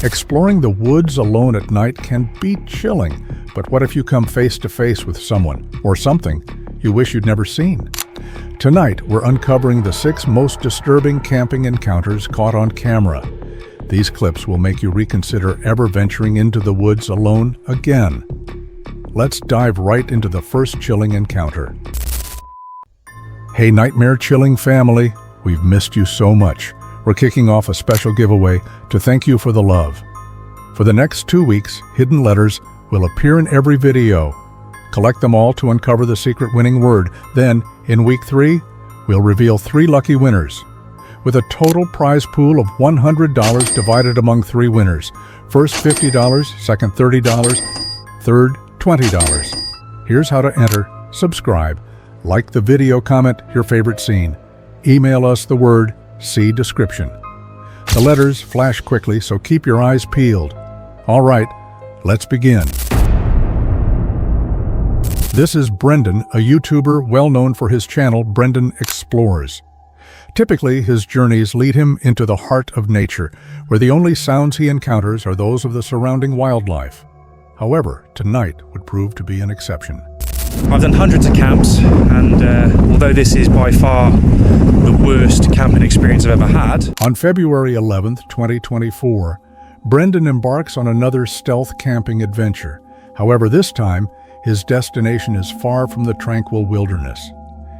Exploring the woods alone at night can be chilling, but what if you come face to face with someone or something you wish you'd never seen? Tonight, we're uncovering the 6 most disturbing camping encounters caught on camera. These clips will make you reconsider ever venturing into the woods alone again. Let's dive right into the first chilling encounter. Hey Nightmare Chilling family, we've missed you so much. We're kicking off a special giveaway to thank you for the love. For the next 2 weeks, hidden letters will appear in every video. Collect them all to uncover the secret winning word. Then, in week 3, we'll reveal 3 lucky winners, with a total prize pool of $100 divided among 3 winners. First $50, second $30, third $20. Here's how to enter. Subscribe, like the video, comment your favorite scene. Email us the word "see description." The letters flash quickly, so keep your eyes peeled. All right, let's begin. This is Brendan, a YouTuber well known for his channel Brendan Explores. Typically, his journeys lead him into the heart of nature, where the only sounds he encounters are those of the surrounding wildlife. However, tonight would prove to be an exception. I've done hundreds of camps, and although this is by far the worst camping experience I've ever had. On February 11th, 2024, Brendan embarks on another stealth camping adventure. However, this time, his destination is far from the tranquil wilderness.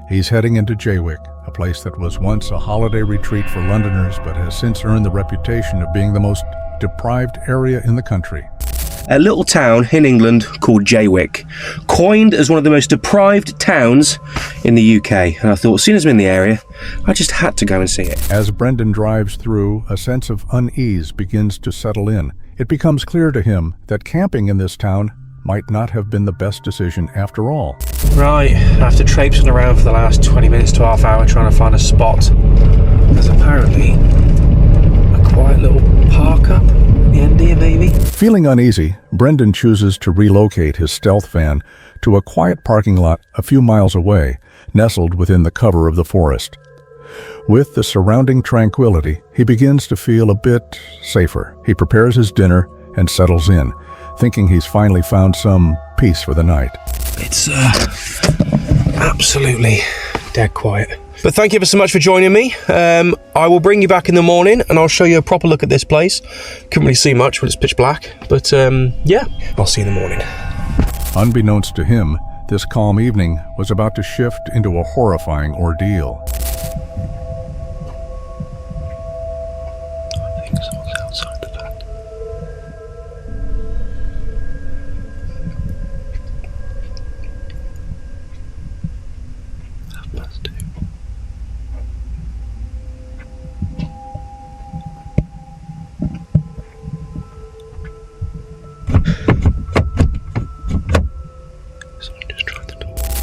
He's heading into Jaywick, a place that was once a holiday retreat for Londoners but has since earned the reputation of being the most deprived area in the country. A little town in England called Jaywick, coined as one of the most deprived towns in the UK. And I thought, as soon as I'm in the area, I just had to go and see it. As Brendan drives through, a sense of unease begins to settle in. It becomes clear to him that camping in this town might not have been the best decision after all. Right, after traipsing around for the last 20 minutes to half hour trying to find a spot, there's apparently a quiet little park up at the end here, maybe. Feeling uneasy, Brendan chooses to relocate his stealth van to a quiet parking lot a few miles away, nestled within the cover of the forest. With the surrounding tranquility, he begins to feel a bit safer. He prepares his dinner and settles in, thinking he's finally found some peace for the night. It's absolutely dead quiet. But thank you ever so much for joining me. I will bring you back in the morning and I'll show you a proper look at this place. Couldn't really see much when it's pitch black, but yeah, I'll see you in the morning. Unbeknownst to him, this calm evening was about to shift into a horrifying ordeal. I think someone's outside the van.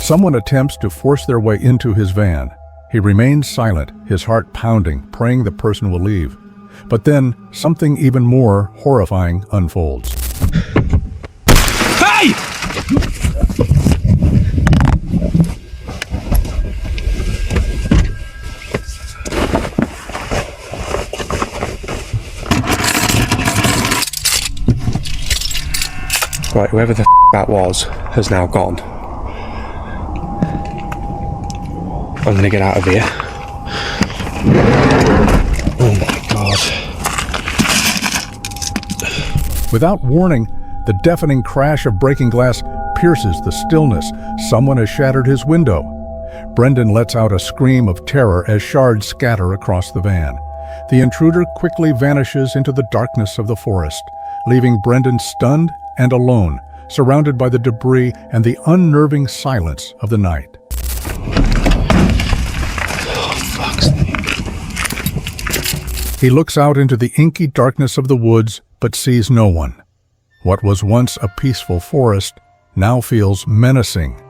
Someone attempts to force their way into his van. He remains silent, his heart pounding, praying the person will leave. But then, something even more horrifying unfolds. Hey! Right, whoever the that was has now gone. I'm gonna get out of here. Oh my God. Without warning, the deafening crash of breaking glass pierces the stillness. Someone has shattered his window. Brendan lets out a scream of terror as shards scatter across the van. The intruder quickly vanishes into the darkness of the forest, leaving Brendan stunned and alone, surrounded by the debris and the unnerving silence of the night. He looks out into the inky darkness of the woods, but sees no one. What was once a peaceful forest now feels menacing.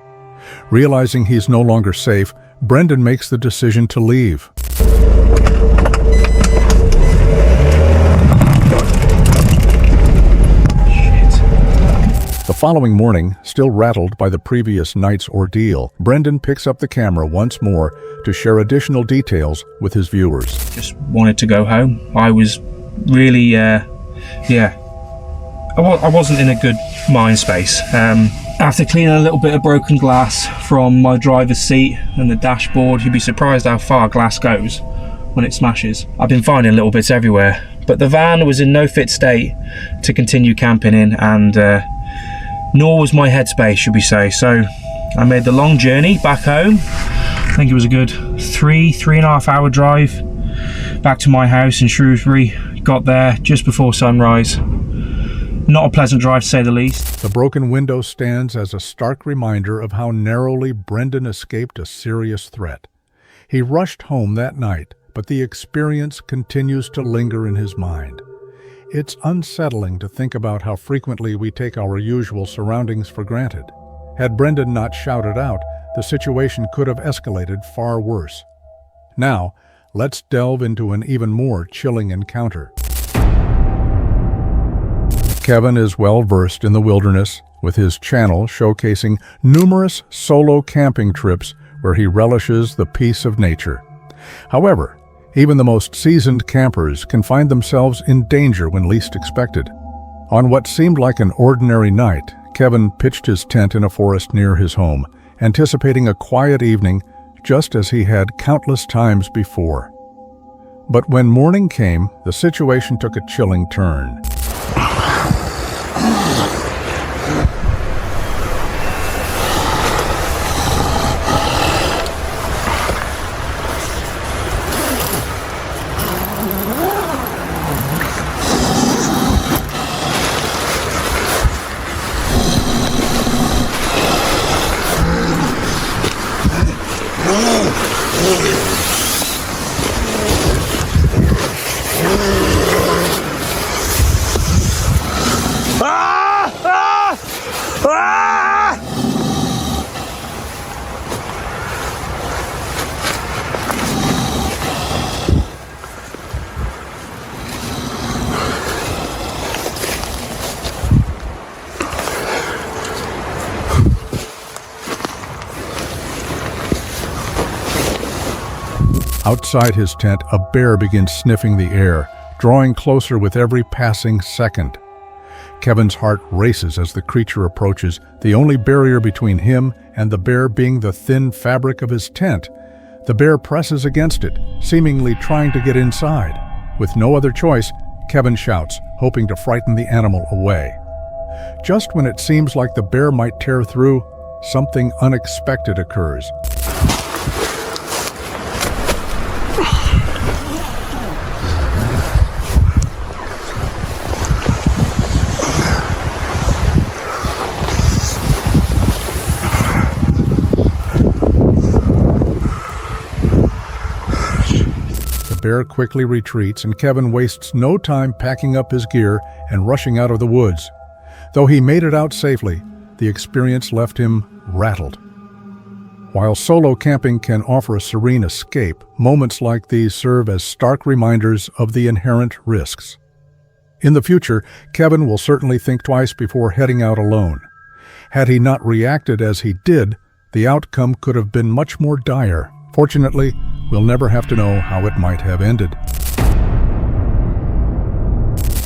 Realizing he's no longer safe, Brendan makes the decision to leave. The following morning, still rattled by the previous night's ordeal, Brendan picks up the camera once more to share additional details with his viewers. Just wanted to go home. I was really Yeah, I wasn't in a good mind space. After cleaning a little bit of broken glass from my driver's seat and the dashboard, you'd be surprised how far glass goes when it smashes. I've been finding little bits everywhere, but the van was in no fit state to continue camping in, and nor was my headspace, should we say. So I made the long journey back home. I think it was a good three and a half hour drive back to my house in Shrewsbury. Got there just before sunrise. Not a pleasant drive, to say the least. The broken window stands as a stark reminder of how narrowly Brendan escaped a serious threat. He rushed home that night, but the experience continues to linger in his mind. It's unsettling to think about how frequently we take our usual surroundings for granted. Had Brendan not shouted out, the situation could have escalated far worse. Now, let's delve into an even more chilling encounter. Kevin is well versed in the wilderness, with his channel showcasing numerous solo camping trips where he relishes the peace of nature. However, even the most seasoned campers can find themselves in danger when least expected. On what seemed like an ordinary night, Kevin pitched his tent in a forest near his home, anticipating a quiet evening just as he had countless times before. But when morning came, the situation took a chilling turn. Outside his tent, a bear begins sniffing the air, drawing closer with every passing second. Kevin's heart races as the creature approaches, the only barrier between him and the bear being the thin fabric of his tent. The bear presses against it, seemingly trying to get inside. With no other choice, Kevin shouts, hoping to frighten the animal away. Just when it seems like the bear might tear through, something unexpected occurs. The bear quickly retreats, and Kevin wastes no time packing up his gear and rushing out of the woods. Though he made it out safely, the experience left him rattled. While solo camping can offer a serene escape, moments like these serve as stark reminders of the inherent risks. In the future, Kevin will certainly think twice before heading out alone. Had he not reacted as he did, the outcome could have been much more dire. Fortunately, we'll never have to know how it might have ended.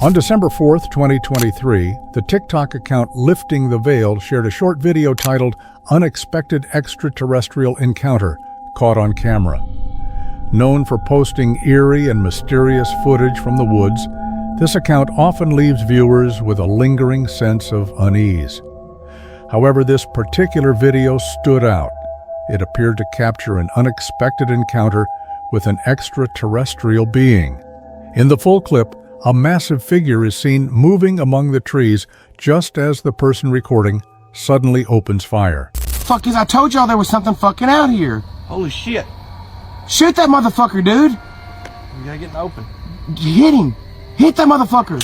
On December 4th, 2023, the TikTok account Lifting the Veil shared a short video titled Unexpected Extraterrestrial Encounter Caught on Camera. Known for posting eerie and mysterious footage from the woods, this account often leaves viewers with a lingering sense of unease. However, this particular video stood out. It appeared to capture an unexpected encounter with an extraterrestrial being. In the full clip, a massive figure is seen moving among the trees just as the person recording suddenly opens fire. Fuck is, I told y'all there was something fucking out here. Holy shit. Shoot that motherfucker, dude. We gotta get in the open. Hit him. Hit that motherfucker.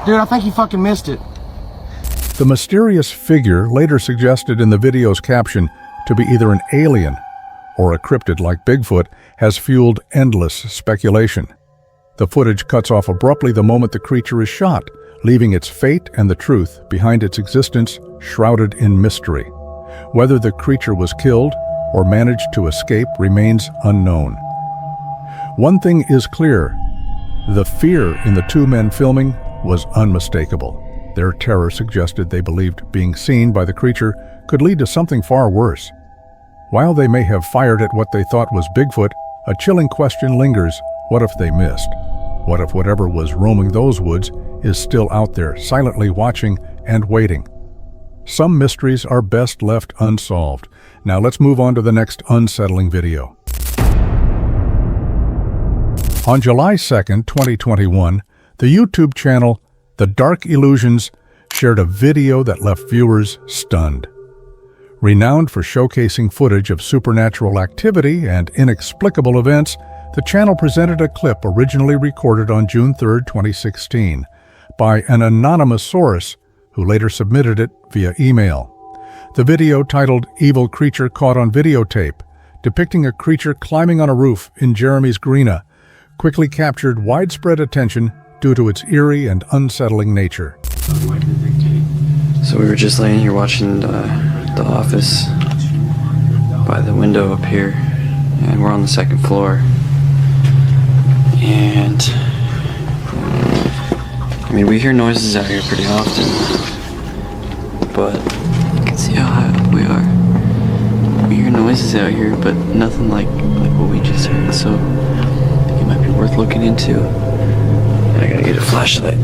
Dude, I think you fucking missed it. The mysterious figure, later suggested in the video's caption to be either an alien or a cryptid like Bigfoot, has fueled endless speculation. The footage cuts off abruptly the moment the creature is shot, leaving its fate and the truth behind its existence shrouded in mystery. Whether the creature was killed or managed to escape remains unknown. One thing is clear. The fear in the two men filming was unmistakable. Their terror suggested they believed being seen by the creature could lead to something far worse. While they may have fired at what they thought was Bigfoot, a chilling question lingers. What if they missed? What if whatever was roaming those woods is still out there, silently watching and waiting? Some mysteries are best left unsolved. Now let's move on to the next unsettling video. On July 2nd, 2021, the YouTube channel The Dark Illusions shared a video that left viewers stunned. Renowned for showcasing footage of supernatural activity and inexplicable events, the channel presented a clip originally recorded on June 3, 2016, by an anonymous source who later submitted it via email. The video, titled "Evil Creature Caught on Videotape," depicting a creature climbing on a roof in Jeremy's Greenah, quickly captured widespread attention due to its eerie and unsettling nature. So we were just laying here watching The Office by the window up here, and we're on the second floor. And I mean, we hear noises out here pretty often, but you can see how high up we are. We hear noises out here, but nothing like what we just heard. So I think it might be worth looking into. I gotta get a flashlight.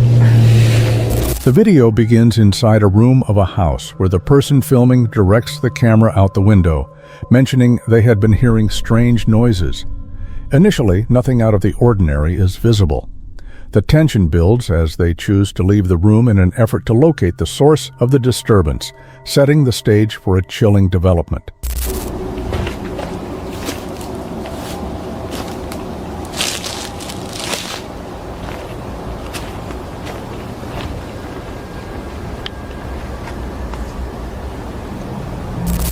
The video begins inside a room of a house where the person filming directs the camera out the window, mentioning they had been hearing strange noises. Initially, nothing out of the ordinary is visible. The tension builds as they choose to leave the room in an effort to locate the source of the disturbance, setting the stage for a chilling development.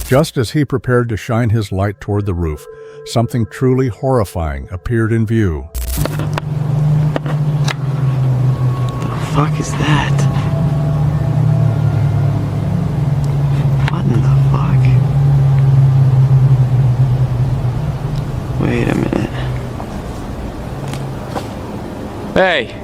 Just as he prepared to shine his light toward the roof, something truly horrifying appeared in view. The fuck is that? What in the fuck? Wait a minute. Hey!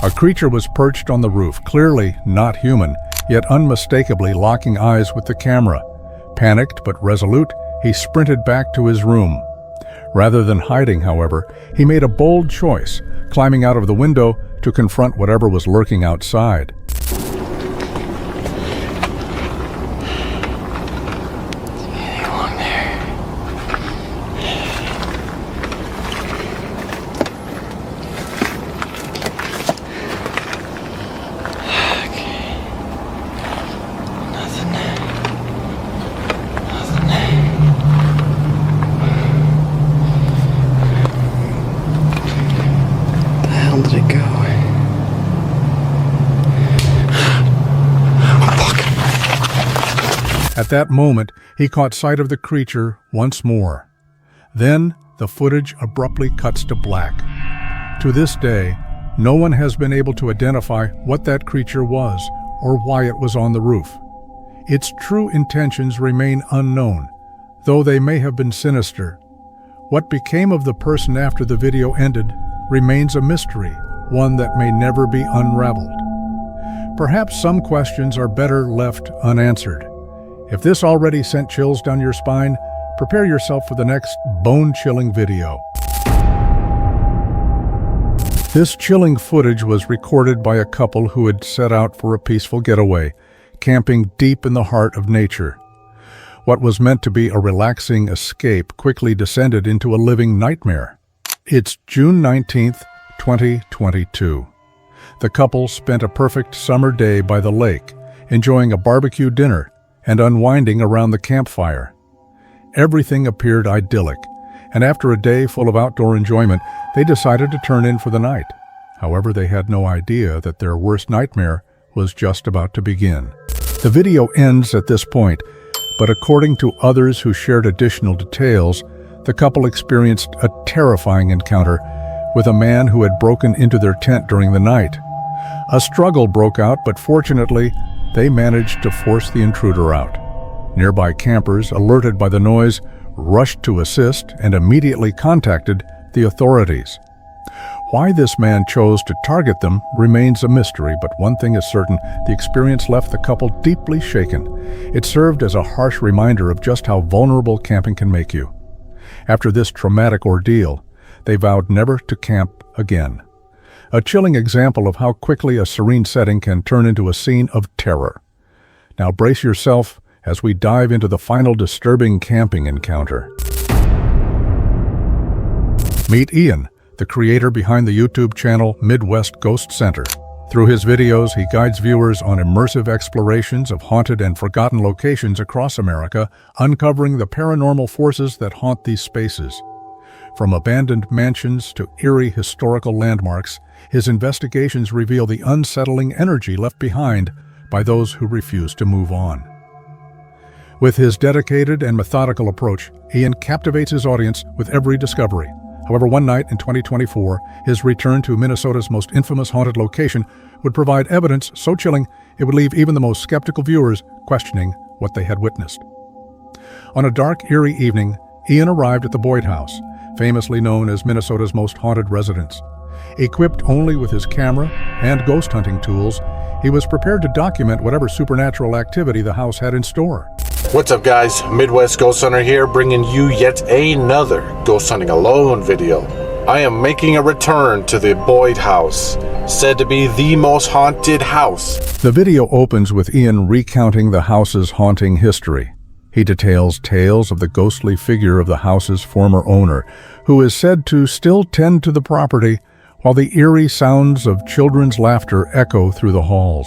A creature was perched on the roof, clearly not human, yet unmistakably locking eyes with the camera. Panicked but resolute, he sprinted back to his room. Rather than hiding, however, he made a bold choice, climbing out of the window to confront whatever was lurking outside. Did it go? At that moment, he caught sight of the creature once more. Then, the footage abruptly cuts to black. To this day, no one has been able to identify what that creature was or why it was on the roof. Its true intentions remain unknown, though they may have been sinister. What became of the person after the video ended remains a mystery, one that may never be unraveled. Perhaps some questions are better left unanswered. If this already sent chills down your spine, prepare yourself for the next bone-chilling video. This chilling footage was recorded by a couple who had set out for a peaceful getaway, camping deep in the heart of nature. What was meant to be a relaxing escape quickly descended into a living nightmare. It's June 19th, 2022. The couple spent a perfect summer day by the lake, enjoying a barbecue dinner and unwinding around the campfire. Everything appeared idyllic, and after a day full of outdoor enjoyment, they decided to turn in for the night. However, they had no idea that their worst nightmare was just about to begin. The video ends at this point, but according to others who shared additional details, the couple experienced a terrifying encounter with a man who had broken into their tent during the night. A struggle broke out, but fortunately, they managed to force the intruder out. Nearby campers, alerted by the noise, rushed to assist and immediately contacted the authorities. Why this man chose to target them remains a mystery, but one thing is certain: the experience left the couple deeply shaken. It served as a harsh reminder of just how vulnerable camping can make you. After this traumatic ordeal, they vowed never to camp again. A chilling example of how quickly a serene setting can turn into a scene of terror. Now brace yourself as we dive into the final disturbing camping encounter. Meet Ian, the creator behind the YouTube channel Midwest Ghost Center. Through his videos, he guides viewers on immersive explorations of haunted and forgotten locations across America, uncovering the paranormal forces that haunt these spaces. From abandoned mansions to eerie historical landmarks, his investigations reveal the unsettling energy left behind by those who refuse to move on. With his dedicated and methodical approach, Ian captivates his audience with every discovery. However, one night in 2024, his return to Minnesota's most infamous haunted location would provide evidence so chilling it would leave even the most skeptical viewers questioning what they had witnessed. On a dark, eerie evening, Ian arrived at the Boyd House, famously known as Minnesota's most haunted residence. Equipped only with his camera and ghost hunting tools, he was prepared to document whatever supernatural activity the house had in store. What's up, guys? Midwest Ghost Hunter here, bringing you yet another Ghost Hunting Alone video. I am making a return to the Boyd House, said to be the most haunted house. The video opens with Ian recounting the house's haunting history. He details tales of the ghostly figure of the house's former owner, who is said to still tend to the property, while the eerie sounds of children's laughter echo through the halls.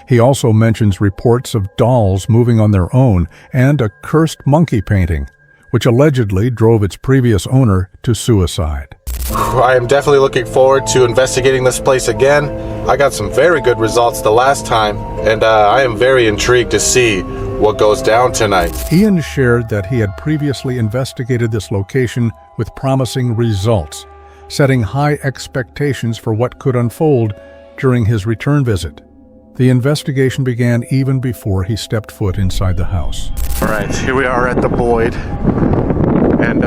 He also mentions reports of dolls moving on their own and a cursed monkey painting, which allegedly drove its previous owner to suicide. I am definitely looking forward to investigating this place again. I got some very good results the last time, and I am very intrigued to see what goes down tonight. Ian shared that he had previously investigated this location with promising results, setting high expectations for what could unfold during his return visit. The investigation began even before he stepped foot inside the house. All right, here we are at the Boyd, and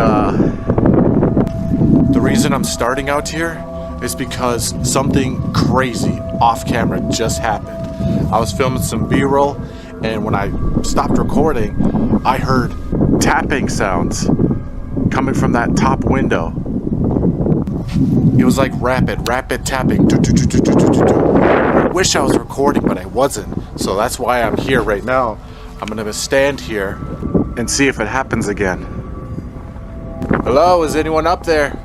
the reason I'm starting out here is because something crazy off camera just happened. I was filming some B-roll, and when I stopped recording, I heard tapping sounds coming from that top window. It was like rapid tapping. I wish I was recording, but I wasn't. So that's why I'm here right now. I'm gonna stand here and see if it happens again. Hello, is anyone up there?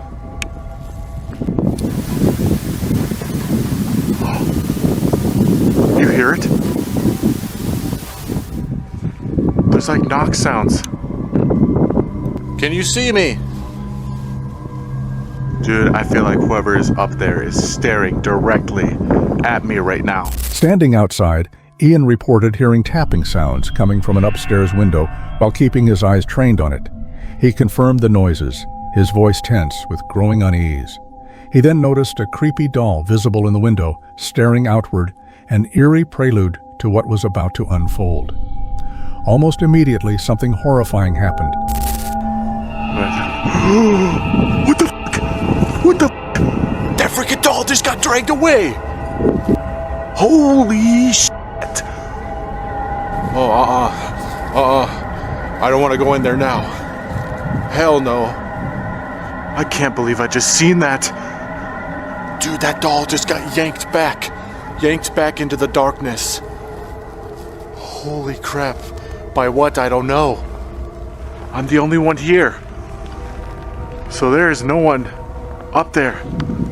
You hear it? There's like knock sounds. Can you see me? Dude, I feel like whoever is up there is staring directly at me right now. Standing outside, Ian reported hearing tapping sounds coming from an upstairs window while keeping his eyes trained on it. He confirmed the noises, his voice tense with growing unease. He then noticed a creepy doll visible in the window, staring outward, an eerie prelude to what was about to unfold. Almost immediately, something horrifying happened. What the fuck? What the fuck? That freaking doll just got dragged away! Holy shit! Oh, I don't want to go in there now. Hell no. I can't believe I just seen that. Dude, that doll just got yanked back into the darkness. Holy crap. By what? I don't know. I'm the only one here. So there is no one up there.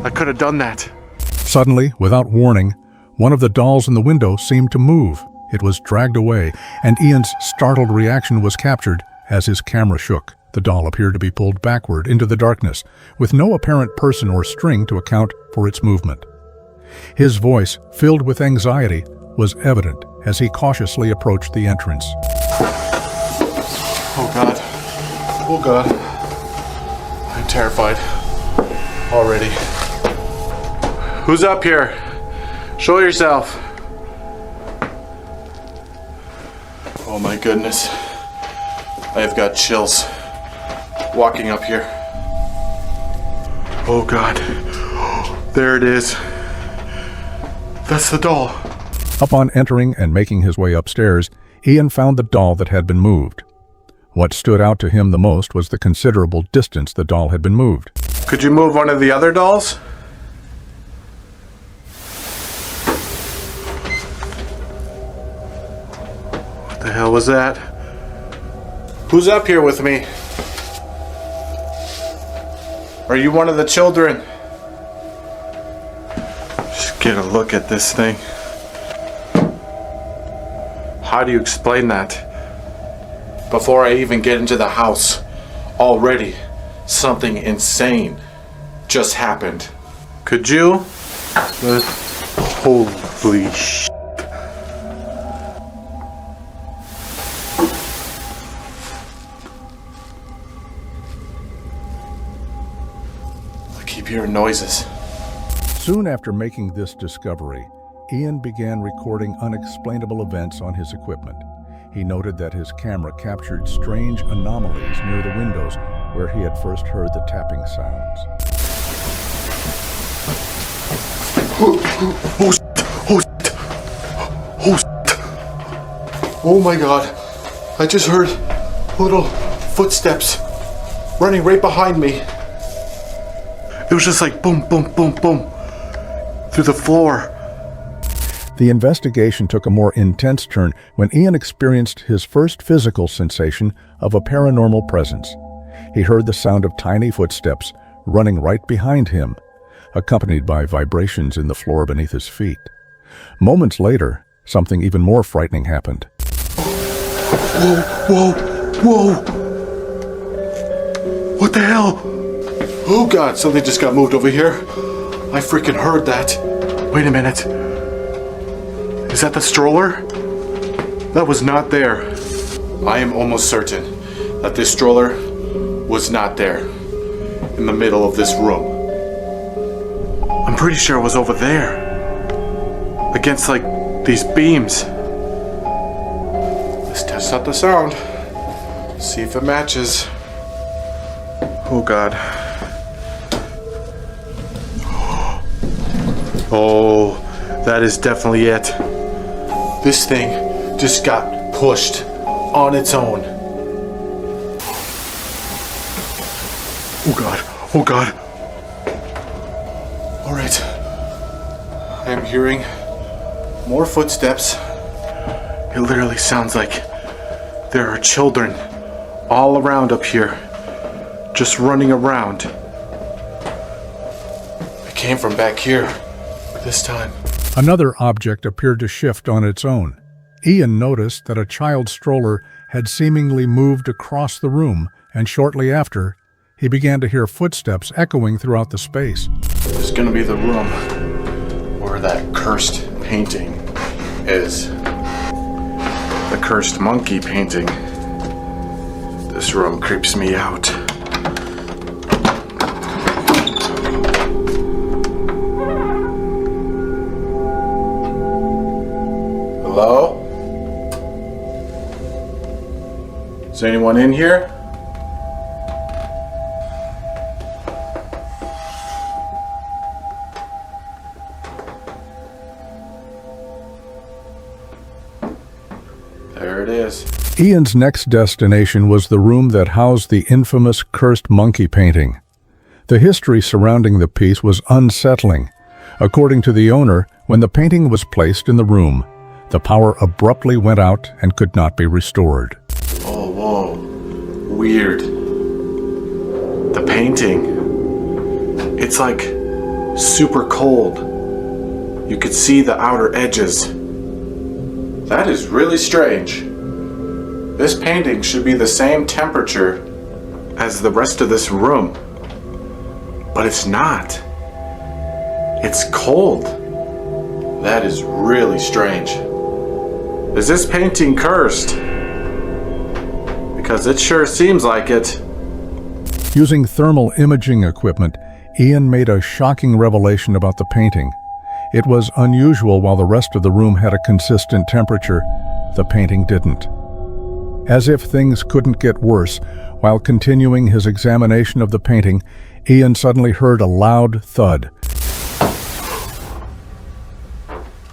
I could have done that. Suddenly, without warning, one of the dolls in the window seemed to move. It was dragged away, and Ian's startled reaction was captured as his camera shook. The doll appeared to be pulled backward into the darkness, with no apparent person or string to account for its movement. His voice, filled with anxiety, was evident as he cautiously approached the entrance. Oh God. Oh God. I'm terrified already. Who's up here? Show yourself. Oh my goodness. I have got chills. walking up here. Oh God. There it is. That's the doll. Upon entering and making his way upstairs, Ian found the doll that had been moved. What stood out to him the most was the considerable distance the doll had been moved. Could you move one of the other dolls? What the hell was that? Who's up here with me? Are you one of the children? Just get a look at this thing. How do you explain that? Before I even get into the house, already something insane just happened. Could you? Holy shit. I keep hearing noises. Soon after making this discovery, Ian began recording unexplainable events on his equipment. He noted that his camera captured strange anomalies near the windows where he had first heard the tapping sounds. Oh my God. I just heard little footsteps running right behind me. It was just like boom, boom, boom, boom through the floor. The investigation took a more intense turn when Ian experienced his first physical sensation of a paranormal presence. He heard the sound of tiny footsteps running right behind him, accompanied by vibrations in the floor beneath his feet. Moments later, something even more frightening happened. Whoa, whoa, whoa! What the hell? Oh God, something just got moved over here. I freaking heard that. Wait a minute. Is that the stroller? That was not there. I am almost certain that this stroller was not there in the middle of this room. I'm pretty sure it was over there. Against like these beams. Let's test out the sound. See if it matches. Oh God. Oh, that is definitely it. This thing just got pushed on its own. Oh God, oh God. All right. I am hearing more footsteps. It literally sounds like there are children all around up here, just running around. It came from back here this time. Another object appeared to shift on its own. Ian noticed that a child's stroller had seemingly moved across the room, and shortly after, he began to hear footsteps echoing throughout the space. It's gonna be the room where that cursed painting is. The cursed monkey painting. This room creeps me out. Hello? Is anyone in here? There it is. Ian's next destination was the room that housed the infamous cursed monkey painting. The history surrounding the piece was unsettling. According to the owner, when the painting was placed in the room, the power abruptly went out and could not be restored. Oh, whoa. Weird. The painting. It's like super cold. You could see the outer edges. That is really strange. This painting should be the same temperature as the rest of this room. But it's not. It's cold. That is really strange. Is this painting cursed? Because it sure seems like it. Using thermal imaging equipment, Ian made a shocking revelation about the painting. It was unusual. While the rest of the room had a consistent temperature, the painting didn't. As if things couldn't get worse, while continuing his examination of the painting, Ian suddenly heard a loud thud.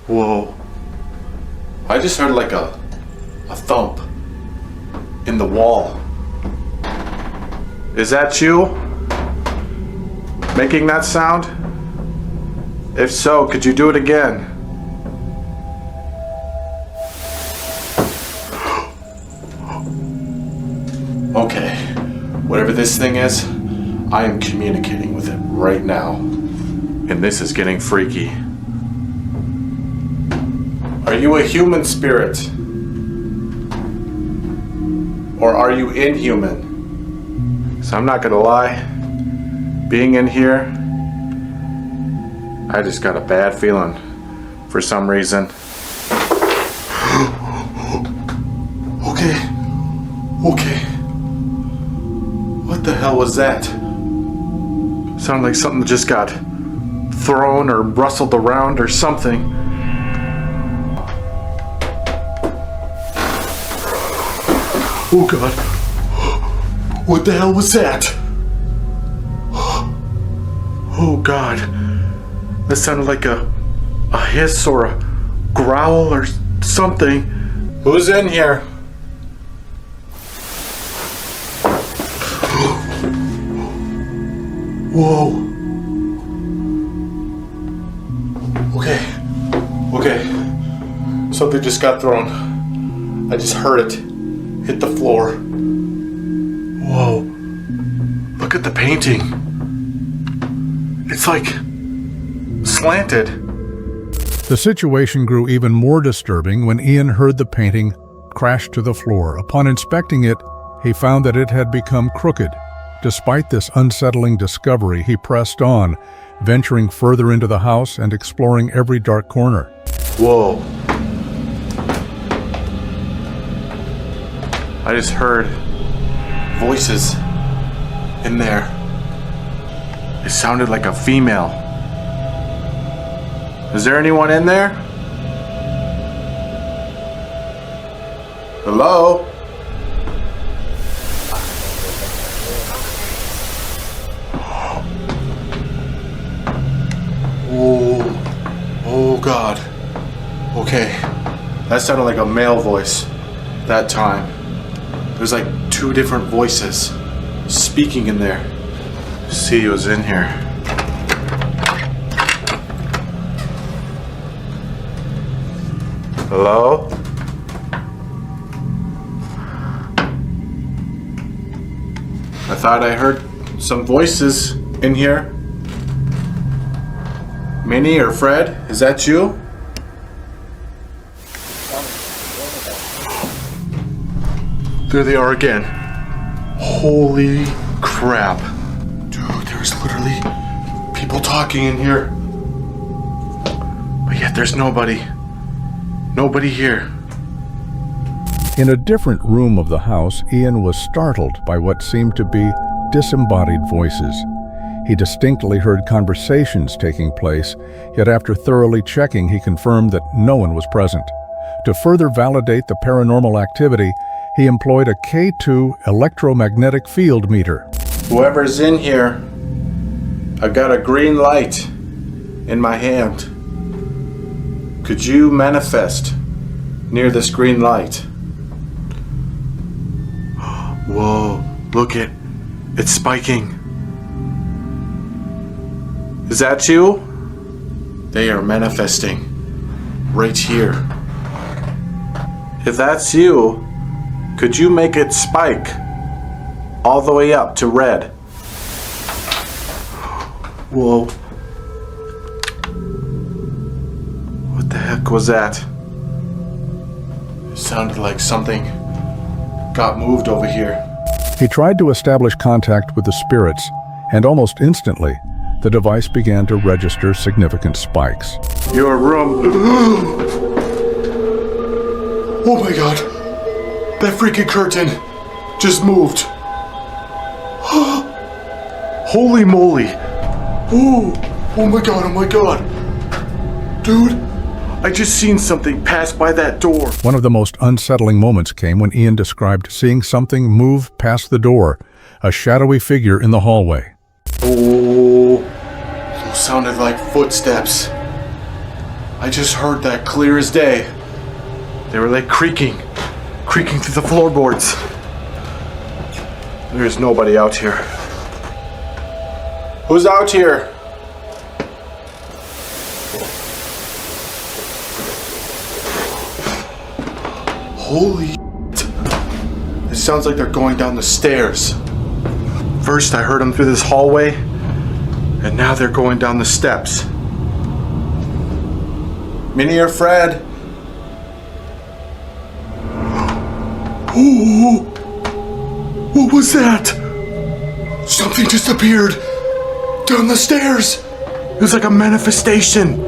Whoa. I just heard like a thump in the wall. Is that you making that sound? If so, could you do it again? Okay, whatever this thing is, I am communicating with it right now. And this is getting freaky. Are you a human spirit? Or are you inhuman? So I'm not gonna lie, being in here, I just got a bad feeling for some reason. Okay. What the hell was that? Sounded like something just got thrown or rustled around or something. Oh God. What the hell was that? Oh God. That sounded like a hiss or a growl or something. Who's in here? Whoa. Okay. Something just got thrown. I just heard it hit the floor. Whoa. Look at the painting. It's like slanted. The situation grew even more disturbing when Ian heard the painting crash to the floor. Upon inspecting it, he found that it had become crooked. Despite this unsettling discovery, he pressed on, venturing further into the house and exploring every dark corner. Whoa. I just heard voices in there. It sounded like a female. Is there anyone in there? Hello? Oh God. Okay. That sounded like a male voice that time. There's like two different voices speaking in there. See who's in here. Hello? I thought I heard some voices in here. Minnie or Fred, is that you? There they are again. Holy crap. Dude, there's literally people talking in here. But yet there's nobody. Nobody here. In a different room of the house, Ian was startled by what seemed to be disembodied voices. He distinctly heard conversations taking place, yet after thoroughly checking, he confirmed that no one was present. To further validate the paranormal activity, he employed a K2 electromagnetic field meter. Whoever's in here, I got a green light in my hand. Could you manifest near this green light? Whoa, look it. It's spiking. Is that you? They are manifesting right here. If that's you, could you make it spike all the way up to red? Whoa. What the heck was that? It sounded like something got moved over here. He tried to establish contact with the spirits, and almost instantly, the device began to register significant spikes. Your room. Oh my God. That freaking curtain just moved. Holy moly. Oh my God. Dude, I just seen something pass by that door. One of the most unsettling moments came when Ian described seeing something move past the door, a shadowy figure in the hallway. Oh, those sounded like footsteps. I just heard that clear as day. They were like creaking through the floorboards. There's nobody out here. Who's out here? Holy shit. It sounds like they're going down the stairs. First I heard them through this hallway, and now they're going down the steps. Minnie or Fred? Oh, what was that? Something just appeared down the stairs. It was like a manifestation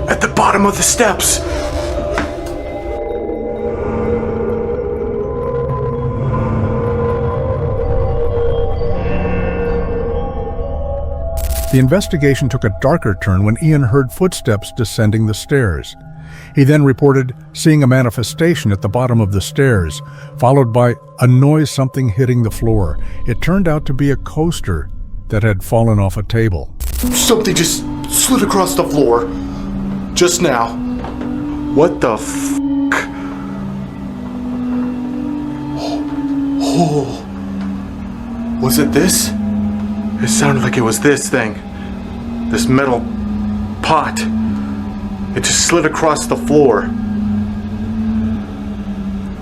at the bottom of the steps. The investigation took a darker turn when Ian heard footsteps descending the stairs. He then reported seeing a manifestation at the bottom of the stairs, followed by a noise, something hitting the floor. It turned out to be a coaster that had fallen off a table. Something just slid across the floor just now. What the f***? Oh. Was it this? It sounded like it was this thing. This metal pot. It just slid across the floor.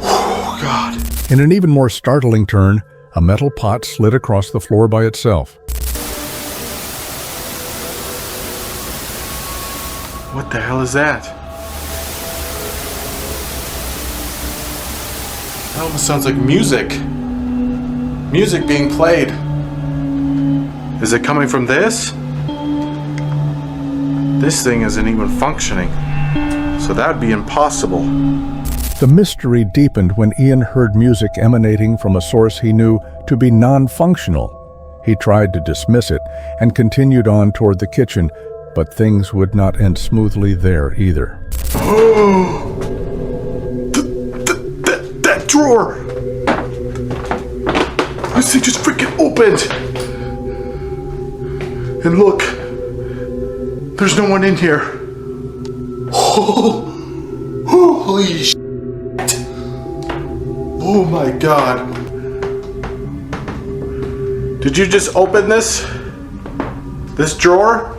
Oh, God. In an even more startling turn, a metal pot slid across the floor by itself. What the hell is that? That almost sounds like music. Music being played. Is it coming from this? This thing isn't even functioning, so that would be impossible. The mystery deepened when Ian heard music emanating from a source he knew to be non-functional. He tried to dismiss it and continued on toward the kitchen, but things would not end smoothly there either. That drawer! This thing just freaking opened! And look, there's no one in here. Oh, holy shit. Oh my God. Did you just open this? This drawer?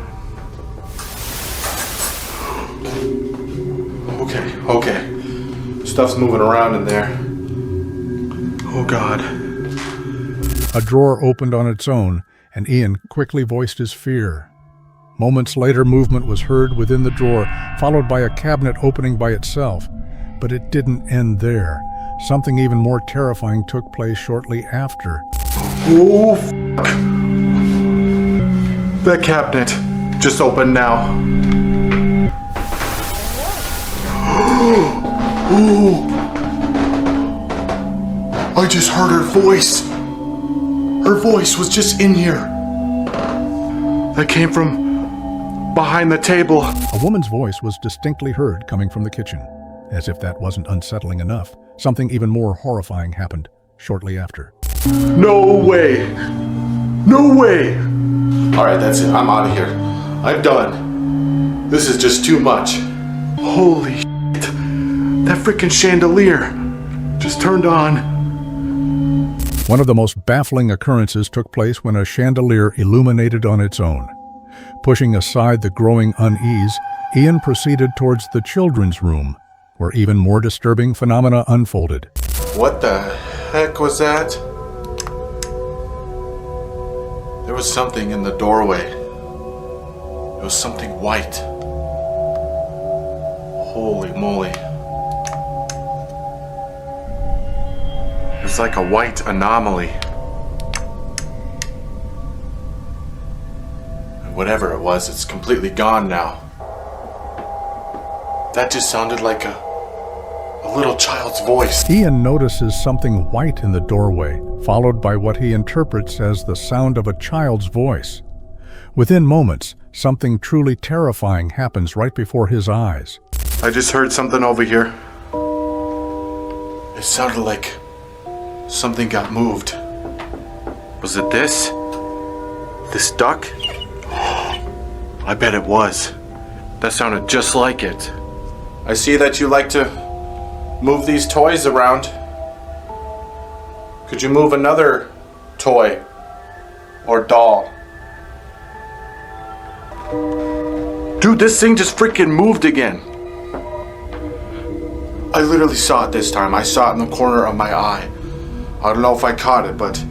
Okay. Stuff's moving around in there. Oh God. A drawer opened on its own, and Ian quickly voiced his fear. Moments later, movement was heard within the drawer, followed by a cabinet opening by itself. But it didn't end there. Something even more terrifying took place shortly after. Oh, fuck. That cabinet just opened now. Oh, I just heard her voice. Her voice was just in here. That came from behind the table. A woman's voice was distinctly heard coming from the kitchen. As if that wasn't unsettling enough, something even more horrifying happened shortly after. No way! No way! Alright, that's it. I'm out of here. I'm done. This is just too much. Holy shit. That freaking chandelier just turned on. One of the most baffling occurrences took place when a chandelier illuminated on its own. Pushing aside the growing unease, Ian proceeded towards the children's room, where even more disturbing phenomena unfolded. What the heck was that? There was something in the doorway. It was something white. Holy moly. It was like a white anomaly. Whatever it was, it's completely gone now. That just sounded like a little child's voice. Ian notices something white in the doorway, followed by what he interprets as the sound of a child's voice. Within moments, something truly terrifying happens right before his eyes. I just heard something over here. It sounded like something got moved. Was it this? This duck? I bet it was. That sounded just like it. I see that you like to move these toys around. Could you move another toy or doll? Dude, this thing just freaking moved again. I literally saw it this time. I saw it in the corner of my eye. I don't know if I caught it, but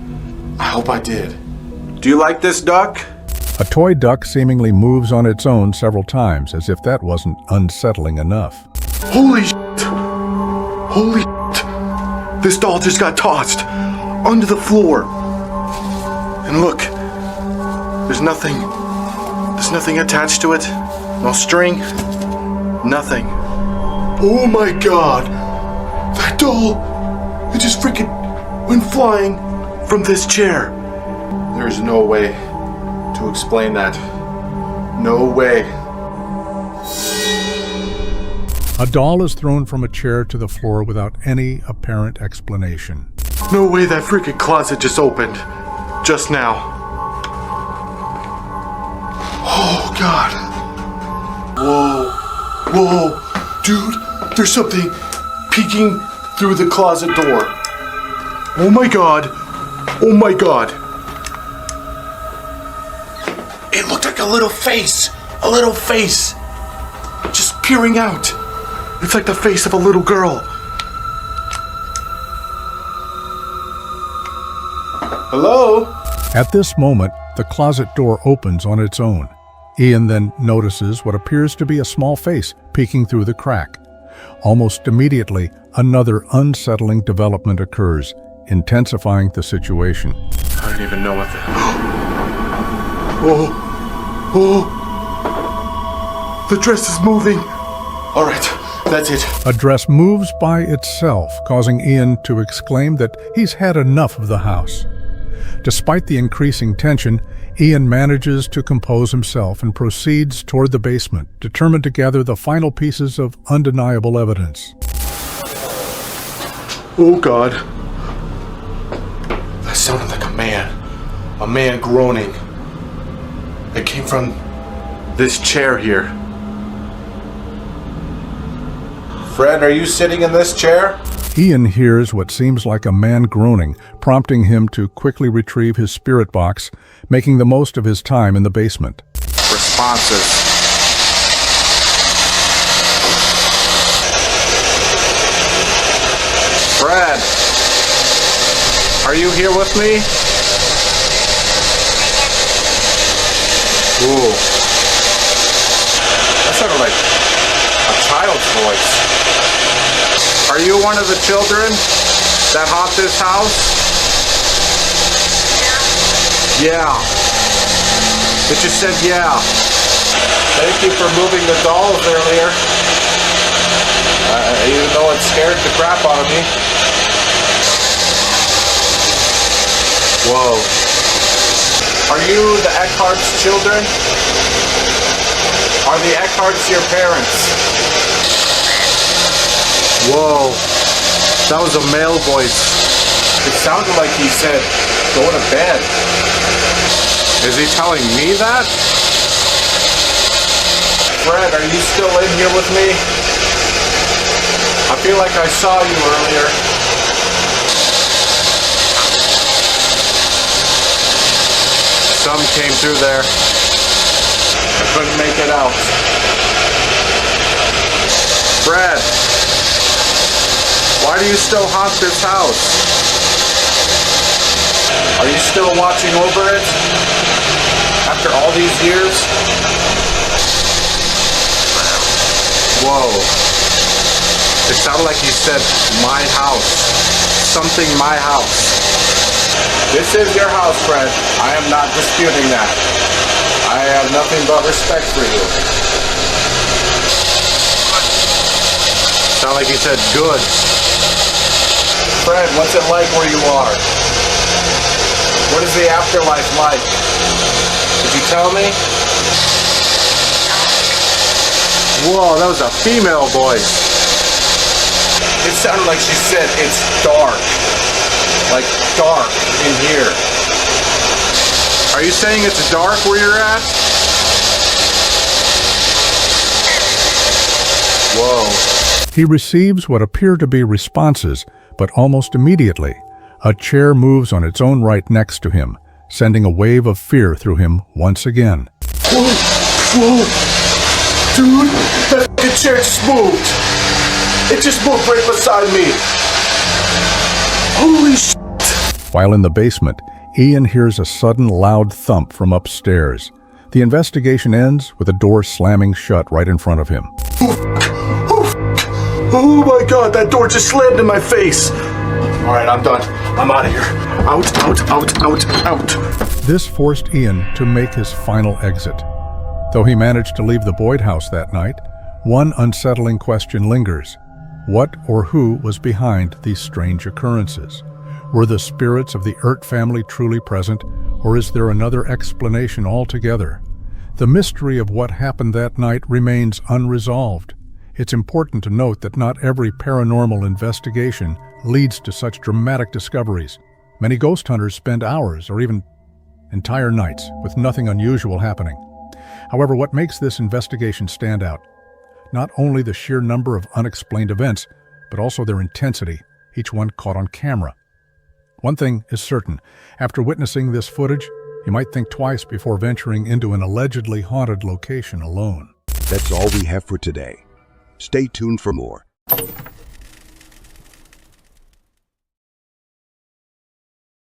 I hope I did. Do you like this duck? A toy duck seemingly moves on its own several times, as if that wasn't unsettling enough. Holy shit! Holy shit! This doll just got tossed onto the floor. And look, there's nothing attached to it. No string, nothing. Oh my god! That doll, it just freaking went flying from this chair. There's no way to explain that. No way. A doll is thrown from a chair to the floor without any apparent explanation. No way that freaking closet just opened. Just now. Oh god. Whoa. Whoa. Dude, there's something peeking through the closet door. Oh my god. Oh my god. It looked like a little face. A little face. Just peering out. It's like the face of a little girl. Hello? At this moment, the closet door opens on its own. Ian then notices what appears to be a small face peeking through the crack. Almost immediately, another unsettling development occurs, intensifying the situation. I don't even know what the... Oh! The dress is moving! Alright, that's it. A dress moves by itself, causing Ian to exclaim that he's had enough of the house. Despite the increasing tension, Ian manages to compose himself and proceeds toward the basement, determined to gather the final pieces of undeniable evidence. Oh god. That sounded like a man groaning. It came from this chair here. Fred, are you sitting in this chair? Ian hears what seems like a man groaning, prompting him to quickly retrieve his spirit box, making the most of his time in the basement. Responses. Fred, are you here with me? Ooh. That sounded like a child's voice. Are you one of the children that haunt this house? Yeah. It just said yeah. Thank you for moving the dolls earlier. Even though it scared the crap out of me. Whoa. Are you the Eckhart's children? Are the Eckharts your parents? Whoa, that was a male voice. It sounded like he said, go to bed. Is he telling me that? Fred, are you still in here with me? I feel like I saw you earlier. Some came through there. I couldn't make it out. Fred. Why do you still haunt this house? Are you still watching over it? After all these years? Whoa. It sounded like you said, my house. Something my house. This is your house, Fred. I am not disputing that. I have nothing but respect for you. Sound like you said, good. Fred, what's it like where you are? What is the afterlife like? Did you tell me? Whoa, that was a female voice. It sounded like she said it's dark. Like dark in here. Are you saying it's dark where you're at? Whoa. He receives what appear to be responses, but almost immediately, a chair moves on its own right next to him, sending a wave of fear through him once again. Whoa. Dude, that fucking chair just moved. It just moved right beside me. Holy shit. While in the basement, Ian hears a sudden loud thump from upstairs. The investigation ends with a door slamming shut right in front of him. Oh my god, that door just slammed in my face. Alright, I'm done. I'm out of here. Out. This forced Ian to make his final exit. Though he managed to leave the Boyd house that night, one unsettling question lingers. What or who was behind these strange occurrences? Were the spirits of the Ert family truly present, or is there another explanation altogether? The mystery of what happened that night remains unresolved. It's important to note that not every paranormal investigation leads to such dramatic discoveries. Many ghost hunters spend hours or even entire nights with nothing unusual happening. However, what makes this investigation stand out? Not only the sheer number of unexplained events, but also their intensity, each one caught on camera. One thing is certain, after witnessing this footage, you might think twice before venturing into an allegedly haunted location alone. That's all we have for today. Stay tuned for more.